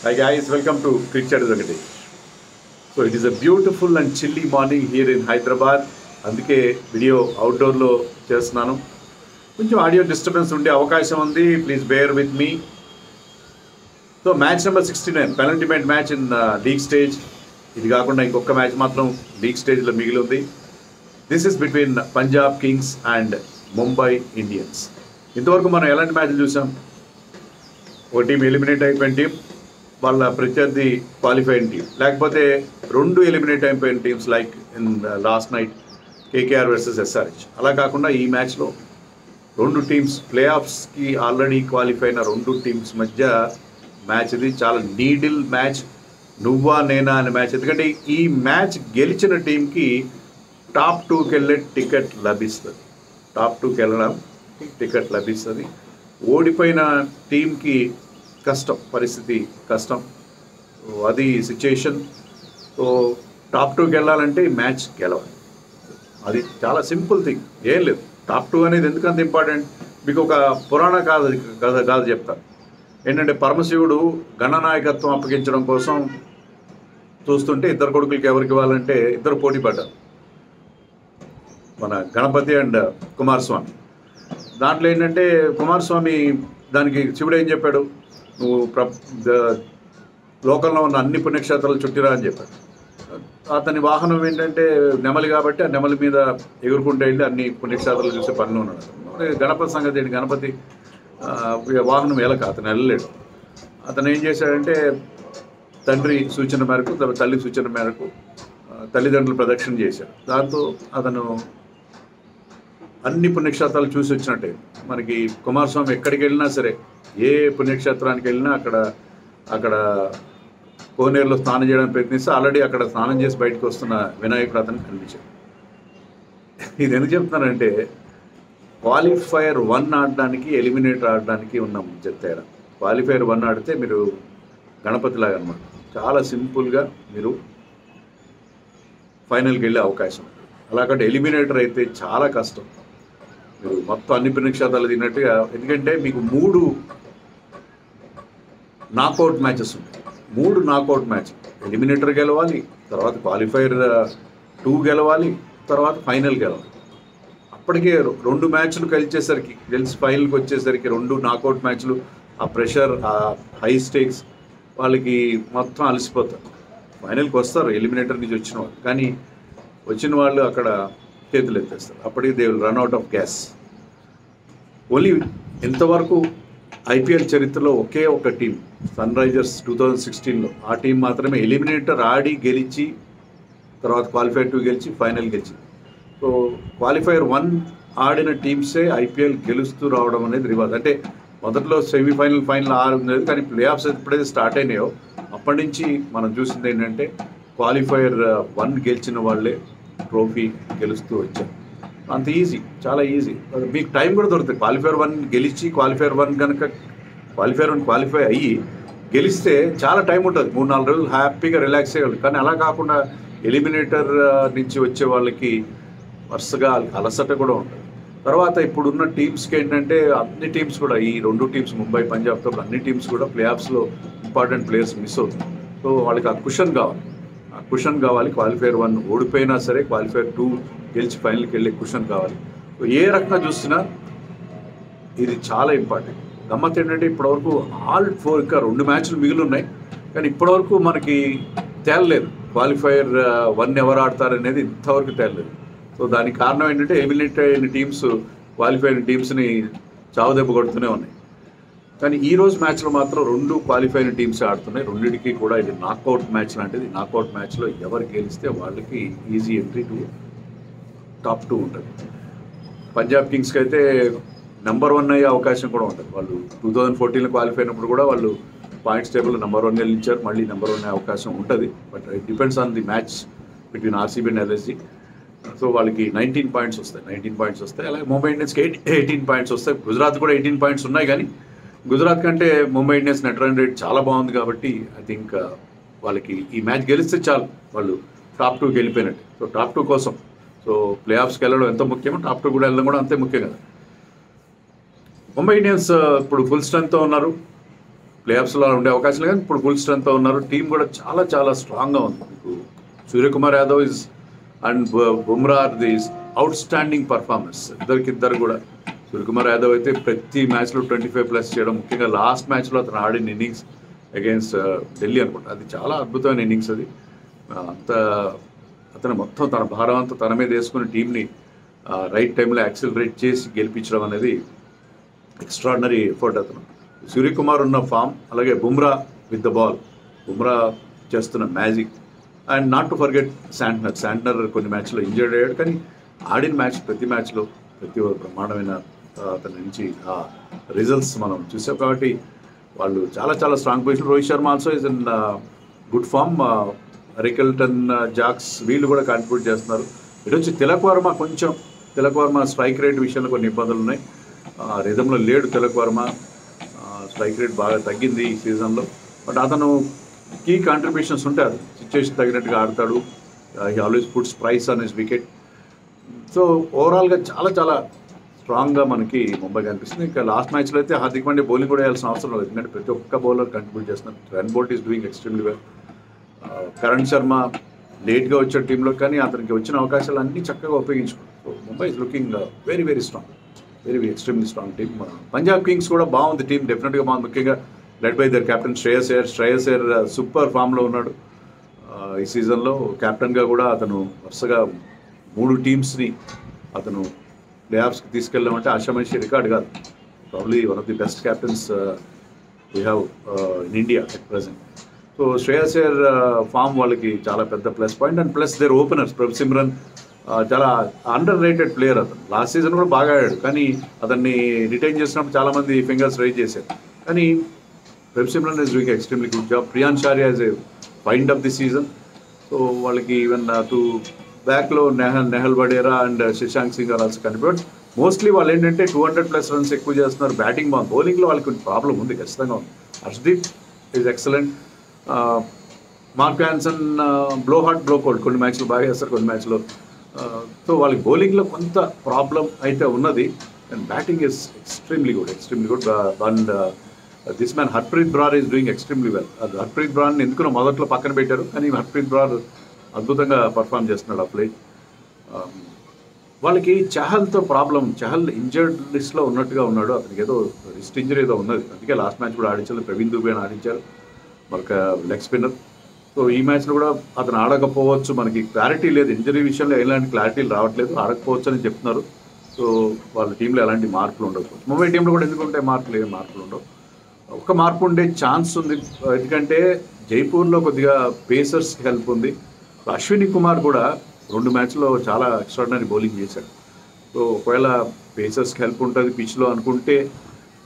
Hi guys, welcome to Cricket Venkatesh. So it is a beautiful and chilly morning here in Hyderabad. అందుకే video అవుట్డోర్లో చేస్తున్నాను. కొంచెం audio disturbance ఉండే అవకాశం ఉంది. Please bear with me. So match number 69 penultimate match in league stage. ఇది కాకుండా ఇంకొక మ్యాచ్ మాత్రం లీగ్ స్టేజ్లో మిగిలి ఉంది. This is between Punjab kings and Mumbai Indians. ఇంతవరకు మనం ఎలాంటి మ్యాచ్లు చూసాం? ఒక టీం ఎలిమినేట్ అయిపోయిన టీం, వాళ్ళ ప్రత్యర్థి క్వాలిఫైడ్ టీం, లేకపోతే రెండు ఎలిమినేట్ అయిపోయిన teams like in last night KKR versus SRH. అలా కాకుండా ఈ మ్యాచ్లో రెండు టీమ్స్ ప్లే ఆఫ్స్కి ఆల్రెడీ క్వాలిఫై అయిన రెండు టీమ్స్ మధ్య మ్యాచ్. ఇది చాలా నీడిల్ మ్యాచ్, నువ్వా నేనా అనే మ్యాచ్. ఎందుకంటే ఈ మ్యాచ్ గెలిచిన టీంకి టాప్ 2కి వెళ్ళే టికెట్ లభిస్తుంది. టాప్ 2కి వెళ్ళడం టికెట్ లభిస్తుంది. ఓడిపోయిన టీంకి కష్టం, పరిస్థితి కష్టం. అది సిచ్యుయేషన్. సో టాప్ 2కి వెళ్ళాలంటే ఈ మ్యాచ్ గెలవాలి. అది చాలా సింపుల్ థింగ్, ఏం లేదు. టాప్ 2 అనేది ఎందుకంత ఇంపార్టెంట్? మీకు ఒక పురాణ కాదు చెప్తాను. ఏంటంటే పరమశివుడు గణనాయకత్వం అప్పగించడం కోసం చూస్తుంటే ఇద్దరు కొడుకులకి ఎవరికి ఇవ్వాలంటే ఇద్దరు పోటీ పడ్డారు, మన గణపతి అండ్ కుమారస్వామి. దాంట్లో ఏంటంటే కుమారస్వామి దానికి శివుడు ఏం చెప్పాడు, నువ్వు లోకంలో ఉన్న అన్ని పుణ్యక్షేత్రాలు చుట్టిరా అని చెప్పాడు. అతని వాహనం ఏంటంటే నెమలి కాబట్టి ఆ నెమలి మీద ఎగురుకుంటూ వెళ్ళి అన్ని పుణ్యక్షేత్రాలు చూసే పనిలో ఉన్నాడు. గణపతి సంగతి ఏంటి? గణపతి వాహనం ఎలక, అతను వెళ్ళలేడు. అతను ఏం చేశాడంటే తండ్రి సూచన మేరకు, తల్లి సూచన మేరకు తల్లిదండ్రులు ప్రదక్షిణ చేశాడు. దాంతో అతను అన్ని పుణ్యక్షేత్రాలు చూసి వచ్చినట్టే. మనకి కుమారస్వామి ఎక్కడికి వెళ్ళినా సరే, ఏ పుణ్యక్షేత్రానికి వెళ్ళినా అక్కడ కోనేరులో స్నానం చేయడానికి ప్రయత్నిస్తే ఆల్రెడీ అక్కడ స్నానం చేసి బయటకు వస్తున్న వినాయకుడు అతనికి కనిపించాడు. ఇది ఎందుకు చెప్తున్నానంటే క్వాలిఫైయర్ 1 ఆడడానికి ఎలిమినేటర్ ఆడడానికి ఉన్న తేడా. క్వాలిఫైయర్ 1 ఆడితే మీరు గణపతిలాగా అనమాట, చాలా సింపుల్గా మీరు ఫైనల్కి వెళ్ళే అవకాశం. అలాగంటే ఎలిమినేటర్ అయితే చాలా కష్టం. మీరు మొత్తం అన్ని పుణ్యక్షేత్రాలు తిన్నట్టుగా, ఎందుకంటే మీకు 3 నాకౌట్ మ్యాచెస్ ఉంటాయి. 3 నాకౌట్ మ్యాచ్, ఎలిమినేటర్ గెలవాలి, తర్వాత క్వాలిఫైర్ 2 గెలవాలి, తర్వాత ఫైనల్ గెలవాలి. అప్పటికే 2 మ్యాచ్లు గెలిచి ఫైనల్కి వచ్చేసరికి 2 నాకౌట్ మ్యాచ్లు, ఆ ప్రెషర్, ఆ హై స్టేక్స్, వాళ్ళకి మొత్తం అలసిపోతారు. ఫైనల్కి వస్తారు ఎలిమినేటర్ నుంచి వచ్చిన వాళ్ళు, కానీ వచ్చిన వాళ్ళు అక్కడ చేతులు ఎత్తేస్తారు. అప్పటికి they will run out of gas. Only ఇంతవరకు ఐపీఎల్ చరిత్రలో ఒకే ఒక టీం, సన్ రైజర్స్ 2016లో, ఆ టీం మాత్రమే ఎలిమినేటర్ ఆడి గెలిచి తర్వాత క్వాలిఫైర్ 2 గెలిచి ఫైనల్ గెలిచింది. సో క్వాలిఫైర్ 1 ఆడిన టీమ్సే ఐపీఎల్ గెలుస్తూ రావడం అనేది రివాజ్. అంటే మొదట్లో సెమీఫైనల్, ఫైనల్ ఉండేది, కానీ ప్లే ఆఫ్స్ ఎప్పుడైతే స్టార్ట్ అయినాయో అప్పటి నుంచి మనం చూసింది ఏంటంటే క్వాలిఫైర్ 1 గెలిచిన వాళ్ళే ట్రోఫీ గెలుస్తూ వచ్చారు. అంత ఈజీ, చాలా ఈజీ. మీకు టైం కూడా దొరుకుతుంది. క్వాలిఫైర్ 1 గెలిచి క్వాలిఫైర్ 1 కనుక క్వాలిఫై అయ్యి గెలిస్తే చాలా టైం ఉంటుంది, 3-4 రోజులు హ్యాపీగా రిలాక్స్ అయ్యేవాళ్ళు. కానీ అలా కాకుండా ఎలిమినేటర్ నుంచి వచ్చే వాళ్ళకి వరుసగా అలసట కూడా ఉంటుంది. తర్వాత ఇప్పుడున్న టీమ్స్కి ఏంటంటే అన్ని టీమ్స్ కూడా, ఈ 2 టీమ్స్ ముంబై పంజాబ్తో అన్ని టీమ్స్ కూడా ప్లే ఆఫ్స్లో ఇంపార్టెంట్ ప్లేయర్స్ మిస్ అవుతుంది. సో వాళ్ళకి ఆ కుషన్ కావాలి. క్వాలిఫైర్ 1 ఓడిపోయినా సరే క్వాలిఫైర్ 2 గెలిచి ఫైనల్కి వెళ్ళే కుషన్ కావాలి. సో ఏ రకంగా చూసినా ఇది చాలా ఇంపార్టెంట్. గమ్మత్ ఏంటంటే ఇప్పటివరకు ఆల్ 4 ఇంకా 2 మ్యాచ్లు మిగిలి ఉన్నాయి, కానీ ఇప్పటివరకు మనకి తేలలేదు క్వాలిఫైర్ 1 ఎవరు ఆడతారనేది ఇంతవరకు తేలలేదు. సో దానికి కారణం ఏంటంటే ఎలిమినేట్ అయిన టీమ్స్ క్వాలిఫై అయిన టీమ్స్ని చావుదెబ్బ కొడుతూనే ఉన్నాయి. కానీ ఈరోజు మ్యాచ్లో మాత్రం 2 క్వాలిఫై అయిన టీమ్స్ ఆడుతున్నాయి. రెండింటికి కూడా ఇది నాకౌట్ మ్యాచ్ లాంటిది. నాకౌట్ మ్యాచ్లో ఎవరు గెలిస్తే వాళ్ళకి ఈజీ ఎంట్రీ టు టాప్ 2 ఉంటుంది. పంజాబ్ కింగ్స్కి అయితే నెంబర్ 1 అయ్యే అవకాశం కూడా ఉంటుంది. వాళ్ళు 2014లో క్వాలిఫై అయినప్పుడు కూడా వాళ్ళు పాయింట్స్ టేబుల్లో నెంబర్ 1 నిలిచారు. మళ్ళీ నెంబర్ 1 అయ్యే అవకాశం ఉంటుంది. But it depends on the match between RCB and LSG. So వాళ్ళకి 19 పాయింట్స్ వస్తాయి. అలాగే ముంబై ఇండియన్స్కి 18 పాయింట్స్ వస్తాయి. గుజరాత్ కూడా 18 పాయింట్స్ ఉన్నాయి, కానీ గుజరాత్ కంటే Mumbai Indians net run rate చాలా బాగుంది కాబట్టి ఐ థింక్ వాళ్ళకి ఈ మ్యాచ్ గెలిస్తే చాలు, వాళ్ళు టాప్ 2కి వెళ్ళిపోయినట్టు. సో టాప్ 2 కోసం, సో ప్లే ఆఫ్స్కి వెళ్ళడం ఎంత ముఖ్యమో టాప్ 2 కూడా వెళ్ళడం కూడా అంతే ముఖ్యం కదా. ముంబై ఇండియన్స్ ఇప్పుడు ఫుల్ స్ట్రెంగ్త్తో ఉన్నారు. ప్లే ఆఫ్స్లో ఉండే అవకాశం లేదు. ఇప్పుడు ఫుల్ స్ట్రెంత్తో ఉన్నారు. టీం కూడా చాలా చాలా స్ట్రాంగ్గా ఉంది. మీకు Suryakumar Yadav is and Bumrah are this outstanding performance. ఇద్దరు కూడా సూర్యకుమార్ యాదవ్ అయితే ప్రతి మ్యాచ్లో 25+ చేయడం, ముఖ్యంగా లాస్ట్ మ్యాచ్లో అతను ఆడిన ఇన్నింగ్స్ అగైన్స్ ఢిల్లీ అనుకుంటా, అది చాలా అద్భుతమైన ఇన్నింగ్స్. అది అంత అతను మొత్తం తన భారం అంతా తన మీద వేసుకుని టీంని రైట్ టైంలో యాక్సిలరేట్ చేసి గెలిపించడం అనేది ఎక్స్ట్రాడినరీ ఎఫర్ట్ అతను. సూర్యకుమార్ ఉన్న ఫామ్, అలాగే Bumrah with the ball, Bumrah చేస్తున్న magic, and not to forget Santner కొన్ని మ్యాచ్లో ఇంజర్డ్ అయ్యాడు, కానీ ఆడిన మ్యాచ్ ప్రతి మ్యాచ్లో ప్రతి బ్రహ్మాండమైన అతని నుంచి ఆ రిజల్ట్స్ మనం చూసాం. కాబట్టి వాళ్ళు చాలా చాలా strong position. Rohit Sharma also is in good form. Rickelton, Jacks వీళ్ళు కూడా కాంట్రిబ్యూట్ చేస్తున్నారు. ఇటు వచ్చి తిలక్ వర్మ స్ట్రైక్ రేట్ విషయంలో కొన్ని ఇబ్బందులు ఉన్నాయి. రిధంలో లేడు తిలక్ వర్మ, స్ట్రైక్ రేట్ బాగా తగ్గింది ఈ సీజన్లో. బట్ అతను కీ కాంట్రిబ్యూషన్స్ ఉంటాయి, అది సిచ్యువేషన్ తగినట్టుగా ఆడతాడు. He always puts price on his wicket. So ఓవరాల్గా చాలా చాలా స్ట్రాంగ్గా మనకి ముంబై కనిపిస్తుంది. ఇంకా లాస్ట్ మ్యాచ్లో అయితే హార్దిక్ పాండ్యా బౌలింగ్ కూడా వేయాల్సిన అవసరం లేదు, ఎందుకంటే ప్రతి ఒక్క బౌలర్ కంట్రిబ్యూట్ చేస్తున్నారు. Trent Boult is doing extremely well. Karan Sharma లేట్గా వచ్చే టీంలో, కానీ అతనికి వచ్చిన అవకాశాలు అన్నీ చక్కగా ఉపయోగించుకున్నారు. So Mumbai is looking very very strong, very extremely strong team. Punjab Kings కూడా బాగుంది, టీం డెఫినెట్గా బాగుంది, ముఖ్యంగా led by their captain Shreyas Iyer super ఫామ్లో ఉన్నాడు ఈ సీజన్లో. కెప్టెన్గా కూడా అతను వరుసగా 3 టీమ్స్ని అతను ప్లే ఆఫ్స్కి తీసుకెళ్ళామంటే ఆషామాషి రికార్డ్ కాదు. Probably one of the best captains we have in India at present. So Shreyas Iyer form వాళ్ళకి చాలా పెద్ద plus point. And plus their openers Prabh Simran చాలా అండర్ రేటెడ్ ప్లేయర్. అతను లాస్ట్ సీజన్ కూడా బాగా ఆడాడు, కానీ అతన్ని రిటైన్ చేసినప్పుడు చాలామంది ఫింగర్స్ రైజ్ చేశారు. కానీ Prabh Simran is doing extremely good job. Priyansh Arya is a find of the season. So వాళ్ళకి ఈవెన్ బ్యాక్లో Nehal Wadhera and Shashank Singh are also contribute. Mostly వాళ్ళు ఏంటంటే 200+ రన్స్ ఎక్కువ చేస్తున్నారు. బ్యాటింగ్ బాగుంది, బౌలింగ్లో వాళ్ళకి కొంచెం ప్రాబ్లం ఉంది, ఖచ్చితంగా ఉంది. Harshdeep is excellent. Mark Jansen blow hot blow cold, కొన్ని మ్యాచ్లు బాగా చేస్తారు, కొన్ని మ్యాచ్లో. సో వాళ్ళకి బౌలింగ్లో కొంత ప్రాబ్లం అయితే ఉన్నది. And batting is extremely good. And this man Harpreet Brar is doing extremely well. అది హర్ప్రీత్ బ్రార్ని ఎందుకునో మొదట్లో పక్కన పెట్టారు, కానీ హర్ప్రీత్ బ్రార్ అద్భుతంగా పర్ఫామ్ చేస్తున్నాడు ఆ ప్లే. వాళ్ళకి చహల్తో ప్రాబ్లం, చహల్ ఇంజర్డ్ లిస్ట్లో ఉన్నట్టుగా ఉన్నాడు. అతనికి ఏదో రిస్ట్ ఇంజరీ ఏదో ఉన్నది, అందుకే లాస్ట్ మ్యాచ్ కూడా ఆడించారు. ప్రవీణ్ దుబే ఆడించారు, మరొక లెగ్ స్పిన్నర్. సో ఈ మ్యాచ్లో కూడా అతను ఆడకపోవచ్చు, మనకి క్లారిటీ లేదు. ఇంజరీ విషయంలో ఎలాంటి క్లారిటీలు రావట్లేదు, ఆడకపోవచ్చు అని చెప్తున్నారు. సో వాళ్ళ టీంలో ఎలాంటి మార్పులు ఉండకపోవచ్చు. ముంబై టీంలో కూడా ఎందుకుంటే మార్పులు ఉండవు. ఒక మార్పు ఉండే ఛాన్స్ ఉంది, ఎందుకంటే జైపూర్లో కొద్దిగా పేసర్స్కి హెల్ప్ ఉంది. అశ్విని కుమార్ కూడా 2 మ్యాచ్లో చాలా ఎక్స్ట్రాడినరీ బౌలింగ్ చేశాడు. సో ఒకవేళ పేసర్స్కి హెల్ప్ ఉంటుంది పిచ్లో అనుకుంటే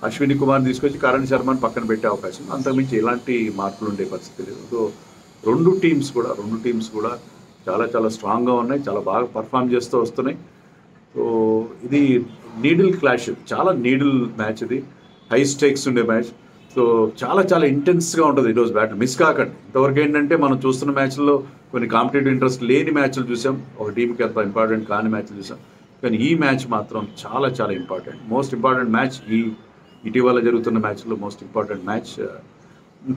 అశ్విని కుమార్ తీసుకొచ్చి కరణ్ శర్మని పక్కన పెట్టే అవకాశం, అంతకుమించి ఎలాంటి మార్పులు ఉండే పరిస్థితి లేదు. సో రెండు టీమ్స్ కూడా చాలా చాలా స్ట్రాంగ్గా ఉన్నాయి, చాలా బాగా పర్ఫామ్ చేస్తూ వస్తున్నాయి. సో ఇది నీడిల్ క్లాష్, చాలా నీడిల్ మ్యాచ్, ఇది హై స్టేక్స్ ఉండే మ్యాచ్. సో చాలా చాలా ఇంటెన్స్గా ఉంటుంది ఈరోజు బ్యాటిల్, మిస్ కాకండి. ఇంతవరకు ఏంటంటే మనం చూస్తున్న మ్యాచ్ల్లో కొన్ని కాంపిటేటివ్ ఇంట్రెస్ట్ లేని మ్యాచ్లు చూసాం, ఒక టీంకి అంత ఇంపార్టెంట్ కాని మ్యాచ్లు చూసాం. కానీ ఈ మ్యాచ్ మాత్రం చాలా చాలా ఇంపార్టెంట్, మోస్ట్ ఇంపార్టెంట్ మ్యాచ్. ఇటీవల జరుగుతున్న మ్యాచ్లో మోస్ట్ ఇంపార్టెంట్ మ్యాచ్.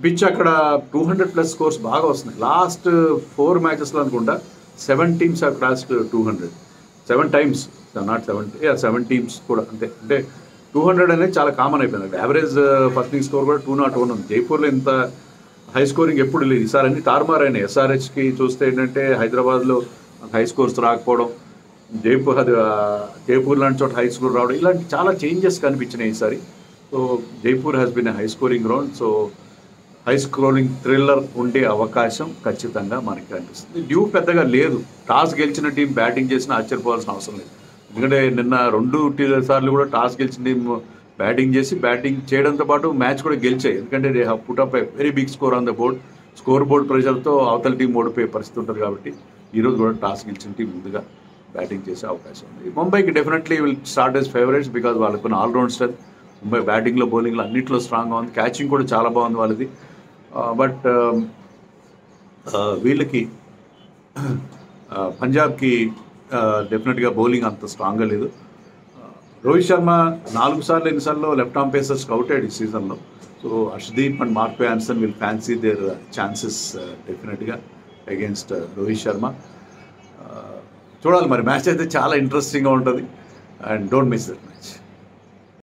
పిచ్ అక్కడ 200+ స్కోర్స్ బాగా వస్తున్నాయి. లాస్ట్ 4 మ్యాచెస్లో అనుకుంటా 7 teams have crossed 200, 7 times, not 7 teams కూడా అంతే. అంటే 200 అనేది చాలా కామన్ అయిపోయింది. యావరేజ్ ఫస్ట్ ఇన్నింగ్స్ స్కోర్ కూడా 201 ఉంది. జైపూర్లో ఇంత హై స్కోరింగ్ ఎప్పుడు లేదు. ఈసారి అన్ని తారుమారైనాయి. ఎస్ఆర్హెచ్కి చూస్తే ఏంటంటే హైదరాబాద్లో హై స్కోర్స్ రాకపోవడం, జైపూర్ లాంటి చోట హై స్కోర్ రావడం, ఇలాంటి చాలా చేంజెస్ కనిపించినాయి ఈసారి. So Jaipur has been high scoring ground. So high scoring thriller ఉండే అవకాశం ఖచ్చితంగా మనకి కనిపిస్తుంది. డ్యూ పెద్దగా లేదు. టాస్ గెలిచిన టీం బ్యాటింగ్ చేసినా ఆశ్చర్యపోవాల్సిన అవసరం లేదు, ఎందుకంటే నిన్న 2 సార్లు కూడా టాస్ గెలిచిన టీం బ్యాటింగ్ చేయడంతో పాటు మ్యాచ్ కూడా గెలిచాయి. ఎందుకంటే they have put up a very big score on the board. Score board ప్రెషర్తో అవతల టీం ఓడిపోయే పరిస్థితి ఉంటుంది. కాబట్టి ఈరోజు కూడా టాస్ గెలిచిన టీం ముందుగా బ్యాటింగ్ చేసే అవకాశం ఉంది. ముంబైకి definitely will start as favourites because వాళ్ళకున్న ఆల్రౌండ్ స్ట్రెంత్. ముంబై బ్యాటింగ్లో బౌలింగ్లో అన్నింటిలో స్ట్రాంగ్గా ఉంది, క్యాచింగ్ కూడా చాలా బాగుంది వాళ్ళది. బట్ వీళ్ళకి పంజాబ్కి డెఫినెట్గా బౌలింగ్ అంత స్ట్రాంగ్గా లేదు. రోహిత్ శర్మ 4 సార్లు ఎన్నిసార్లు లెఫ్ట్ ఆర్మ్ పేసర్స్కి అవుట్ అయ్యాడు ఈ సీజన్లో. So Harshdeep and mark Jansen will fancy there chances డెఫినెట్గా అగేన్స్ట్ రోహిత్ శర్మ. చూడాలి మరి, మ్యాచ్ అయితే చాలా ఇంట్రెస్టింగ్గా ఉంటుంది and don't miss that match.